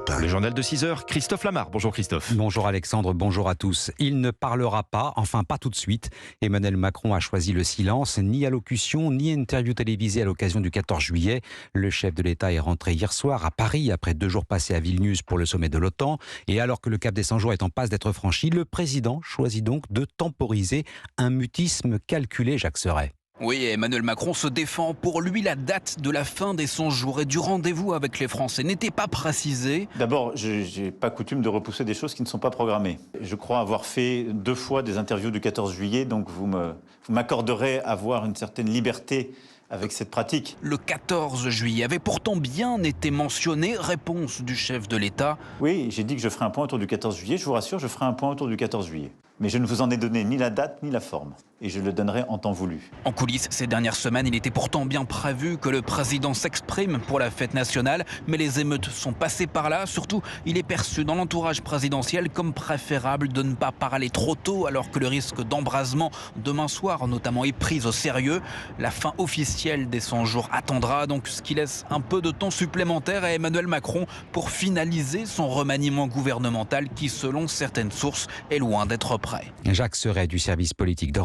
matin. Le journal de 6h, Christophe Lamar. Bonjour Christophe. Bonjour Alexandre, bonjour à tous. Il ne parlera pas, enfin pas tout de suite. Emmanuel Macron a choisi le silence, ni allocution, ni interview télévisée à l'occasion du 14 juillet. Le chef de l'État est rentré hier soir à Paris après 2 jours passés à Vilnius pour le sommet de l'OTAN. Et alors que le cap des 100 jours est en passe d'être franchi, le président choisit donc de temporiser un mutisme calculé, Jacques Serret. Oui, Emmanuel Macron se défend. Pour lui, la date de la fin des 100 jours et du rendez-vous avec les Français n'était pas précisée. D'abord, je n'ai pas coutume de repousser des choses qui ne sont pas programmées. Je crois avoir fait 2 fois des interviews du 14 juillet, donc vous m'accorderez avoir une certaine liberté avec cette pratique. Le 14 juillet avait pourtant bien été mentionné. Réponse du chef de l'État. Oui, j'ai dit que je ferai un point autour du 14 juillet. Je vous rassure, je ferai un point autour du 14 juillet. Mais je ne vous en ai donné ni la date ni la forme. Et je le donnerai en temps voulu. En coulisses, ces dernières semaines, il était pourtant bien prévu que le président s'exprime pour la fête nationale. Mais les émeutes sont passées par là. Surtout, il est perçu dans l'entourage présidentiel comme préférable de ne pas parler trop tôt, alors que le risque d'embrasement demain soir, notamment, est pris au sérieux. La fin officielle des 100 jours attendra, donc ce qui laisse un peu de temps supplémentaire à Emmanuel Macron pour finaliser son remaniement gouvernemental qui, selon certaines sources, est loin d'être prêt. Jacques Serret du service politique d'Europe.